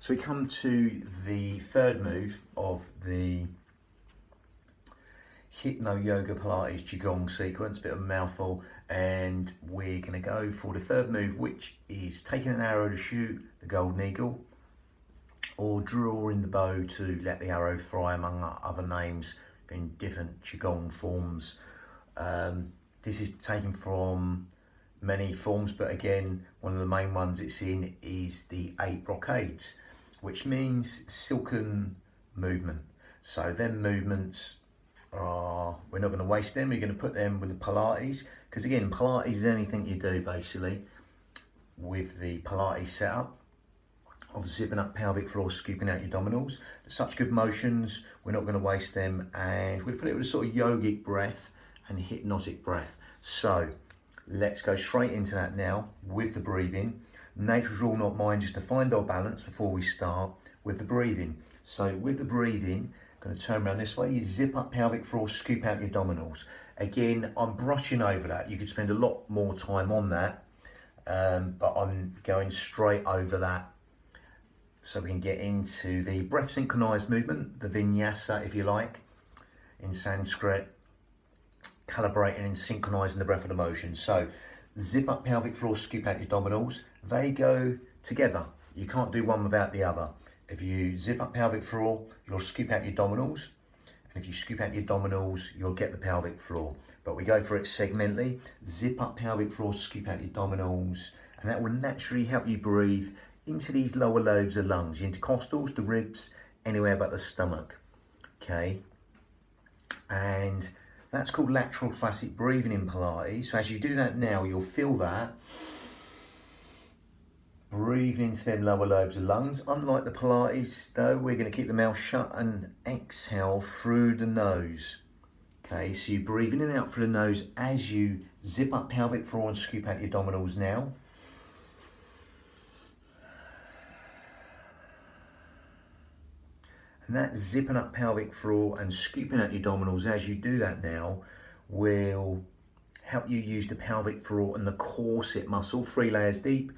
So we come to the third move of the hypno yoga Pilates qigong sequence, bit of a mouthful, and we're going to go for the third move, which is taking an arrow to shoot the golden eagle, or drawing the bow to let the arrow fly, among other names in different qigong forms. This is taken from many forms, but again, one of the main ones it's in is the 8 brocades, which means silken movement. So them movements are, we're not going to waste them, we're going to put them with the Pilates, because again, Pilates is anything you do basically with the Pilates setup of zipping up pelvic floor, scooping out your abdominals. Such good motions, we're not going to waste them, and we'll put it with a sort of yogic breath and hypnotic breath. So let's go straight into that now with the breathing. Nature's rule, not mine, just to find our balance before we start with the breathing. So with the breathing, I'm going to turn around this way, you zip up pelvic floor, scoop out your abdominals. Again, I'm brushing over that. You could spend a lot more time on that, but I'm going straight over that so we can get into the breath synchronized movement, the vinyasa if you like, in Sanskrit, calibrating and synchronizing the breath of the motion. So zip up pelvic floor, scoop out your abdominals. They go together. You can't do one without the other. If you zip up pelvic floor, you'll scoop out your abdominals. And if you scoop out your abdominals, you'll get the pelvic floor. But we go for it segmentally. Zip up pelvic floor, scoop out your abdominals. And that will naturally help you breathe into these lower lobes of lungs, the intercostals, the ribs, anywhere but the stomach. Okay. And that's called lateral thoracic breathing in Pilates. So as you do that now, you'll feel that breathing into them lower lobes of lungs. Unlike the Pilates though, we're going to keep the mouth shut and exhale through the nose. Okay, so you breathe in and out through the nose as you zip up pelvic floor and scoop out your abdominals now. And that zipping up pelvic floor and scooping out your abdominals as you do that now will help you use the pelvic floor and the corset muscle, 3 layers deep,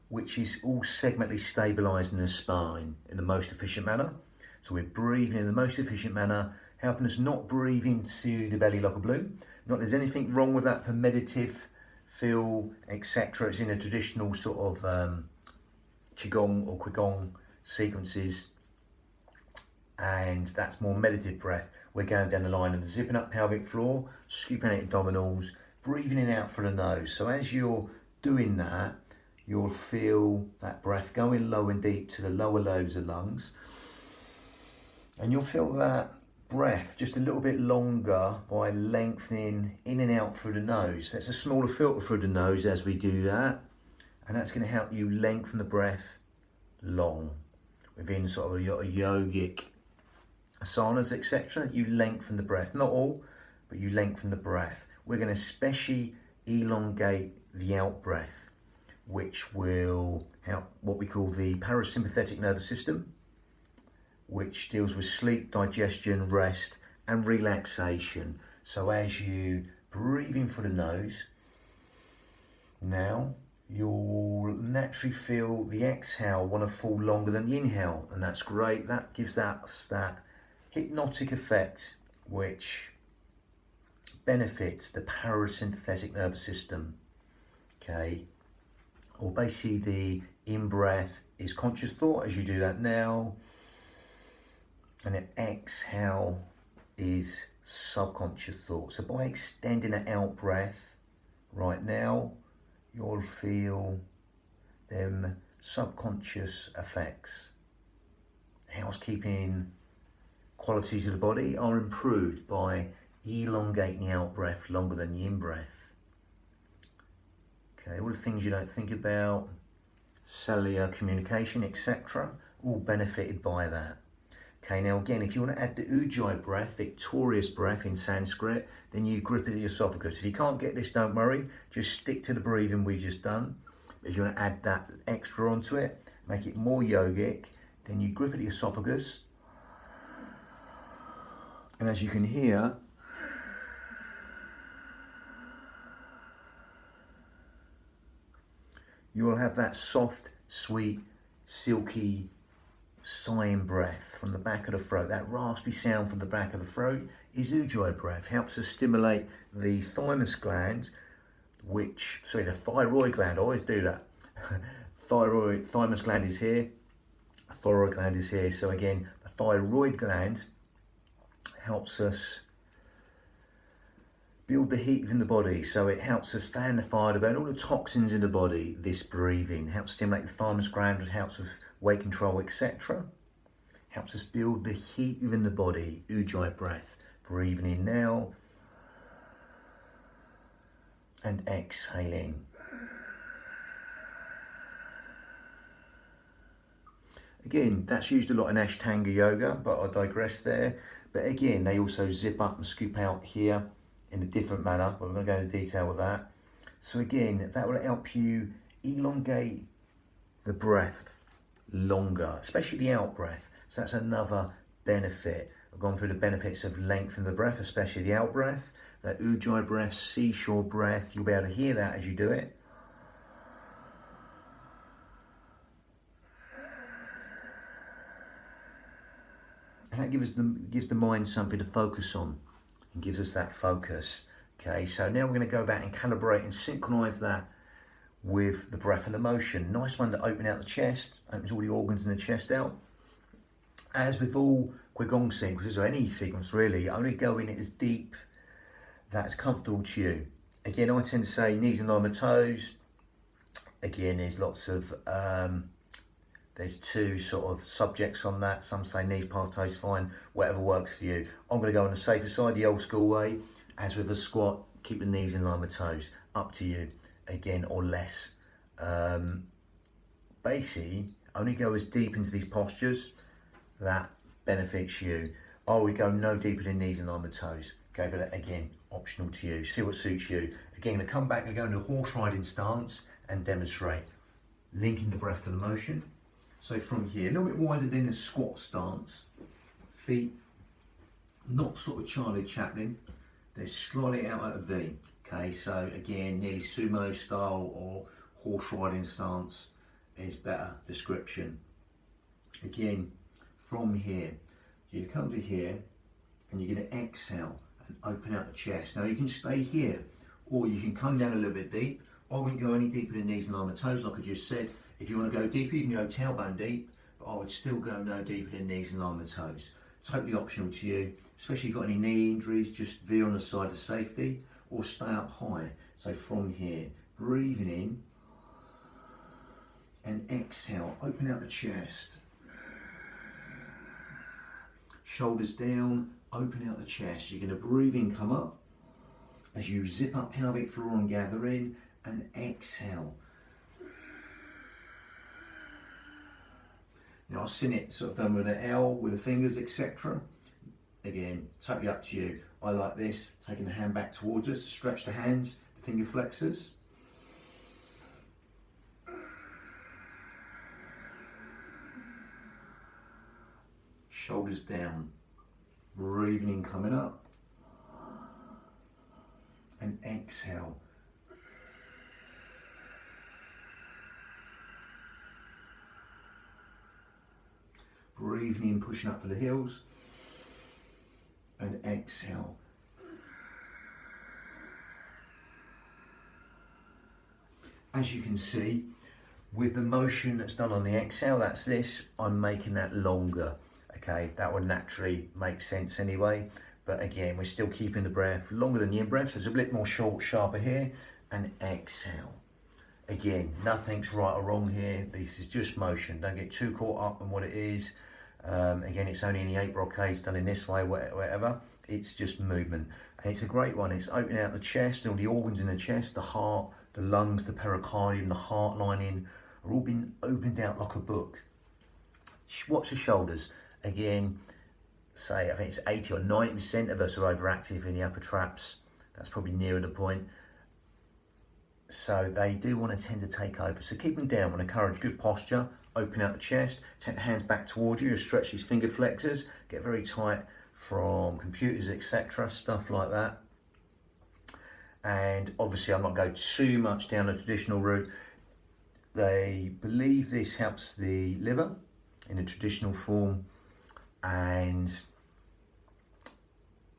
which is all segmentally stabilising the spine in the most efficient manner. So we're breathing in the most efficient manner, helping us not breathe into the belly like a balloon. Not there's anything wrong with that for meditative feel, etc. It's in a traditional sort of qigong or qigong sequences, and that's more meditative breath. We're going down the line of zipping up pelvic floor, scooping out abdominals, breathing in and out through the nose. So as you're doing that, you'll feel that breath going low and deep to the lower lobes of lungs. And you'll feel that breath just a little bit longer by lengthening in and out through the nose. That's a smaller filter through the nose as we do that. And that's going to help you lengthen the breath long. Within sort of a yogic asanas, etc., you lengthen the breath. Not all, but you lengthen the breath. We're going to especially elongate the out breath, which will help what we call the parasympathetic nervous system, which deals with sleep, digestion, rest, and relaxation. So as you breathe in through the nose, now you'll naturally feel the exhale want to fall longer than the inhale, and that's great. That gives us that hypnotic effect, which benefits the parasympathetic nervous system. Okay, or basically the in-breath is conscious thought as you do that now, and an exhale is subconscious thought. So by extending an out breath right now, you'll feel them subconscious effects. Housekeeping qualities of the body are improved by elongating the out breath longer than the in breath. Okay, all the things you don't think about, cellular communication, etc., all benefited by that. Okay, now again, if you want to add the ujjayi breath, victorious breath in Sanskrit, then you grip at the esophagus. If you can't get this, don't worry, just stick to the breathing we've just done. If you want to add that extra onto it, make it more yogic, then you grip at the esophagus. And as you can hear, you will have that soft, sweet, silky sighing breath from the back of the throat. That raspy sound from the back of the throat is ujjayi breath. Helps us stimulate the thymus gland, the thyroid gland. I always do that. Thymus gland is here, thyroid gland is here. So again, the thyroid gland helps us build the heat within the body. So it helps us fan the fire to burn all the toxins in the body. This breathing helps stimulate the thymus gland. It helps with weight control, etc. Helps us build the heat within the body. Ujjayi breath. Breathing in now and exhaling. Again, that's used a lot in Ashtanga yoga, but I digress there. But again, they also zip up and scoop out here in a different manner, but we're going to go into detail with that. So again, that will help you elongate the breath longer, especially the out breath. So that's another benefit. I've gone through the benefits of lengthening the breath, especially the out breath. That ujjayi breath, seashore breath, you'll be able to hear that as you do it. And that gives the mind something to focus on and gives us that focus. Okay, so now we're going to go back and calibrate and synchronize that with the breath and the motion. Nice one to open out the chest, opens all the organs in the chest out. As with all qigong sequences, or any sequence really, only go in as deep that's comfortable to you. Again, I tend to say knees in line with toes. Again, there's lots of there's two sort of subjects on that. Some say knees past toes, fine, whatever works for you. I'm going to go on the safer side, the old school way. As with a squat, keep the knees in line with toes. Up to you, again, or less. Basically, only go as deep into these postures that benefits you. I would go no deeper than knees in line with toes. Okay, but again, optional to you. See what suits you. Again, to come back and go into a horse riding stance and demonstrate. Linking the breath to the motion. So from here, a little bit wider than a squat stance. Feet, not sort of Charlie Chaplin. They're slightly out at a V. Okay, so again, nearly sumo style or horse riding stance is better description. Again, from here, you're gonna come to here and you're gonna exhale and open out the chest. Now you can stay here or you can come down a little bit deep. I wouldn't go any deeper than knees and line with toes like I just said. If you want to go deeper, you can go tailbone deep, but I would still go no deeper than knees and line with toes. Totally optional to you, especially if you've got any knee injuries, just veer on the side of safety or stay up high. So from here, breathing in and exhale, open out the chest. Shoulders down, open out the chest. You're going to breathe in, come up as you zip up pelvic floor and gather in, and exhale. Now I've seen it sort of done with an L, with the fingers, etc. Again, totally up to you. I like this, taking the hand back towards us, stretch the hands, the finger flexors. Shoulders down, breathing in, coming up, and exhale. Breathing in, pushing up for the heels, and exhale. As you can see, with the motion that's done on the exhale, that's this, I'm making that longer. Okay, that would naturally make sense anyway. But again, we're still keeping the breath longer than the in-breath, so it's a bit more short, sharper here, and exhale. Again, nothing's right or wrong here. This is just motion. Don't get too caught up in what it is. Again, it's only in the 8 brocades done in this way, whatever. It's just movement. And it's a great one. It's opening out the chest, all the organs in the chest, the heart, the lungs, the pericardium, the heart lining are all being opened out like a book. Watch the shoulders. Again, say I think it's 80 or 90% of us are overactive in the upper traps. That's probably nearer the point. So they do want to tend to take over. So keep them down. Want to encourage good posture. Open out the chest. Take the hands back towards you. Stretch these finger flexors. Get very tight from computers, etc. Stuff like that. And obviously, I'm not going too much down the traditional route. They believe this helps the liver, in a traditional form, and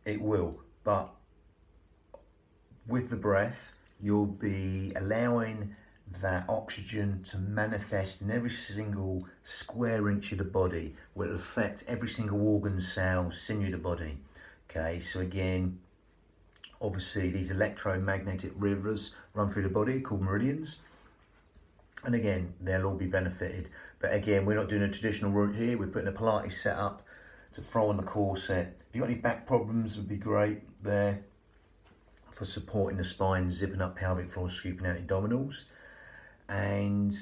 it will. But with the breath, you'll be allowing that oxygen to manifest in every single square inch of the body, will affect every single organ, cell, sinew of the body. Okay, so again, obviously these electromagnetic rivers run through the body called meridians, and again they'll all be benefited. But again, we're not doing a traditional route here, we're putting a Pilates set up to throw on the corset. If you've got any back problems, would be great there for supporting the spine, zipping up pelvic floor, scooping out abdominals, and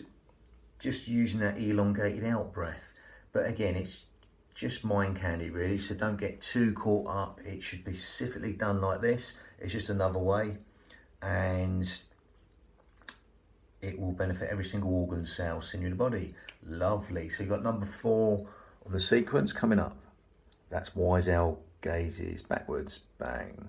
just using that elongated out breath. But again, it's just mind candy really, so don't get too caught up. It should be specifically done like this. It's just another way, and it will benefit every single organ, cell, sinew of the body. Lovely. So you've got number 4 of the sequence coming up. That's wise owl gazes backwards, bang.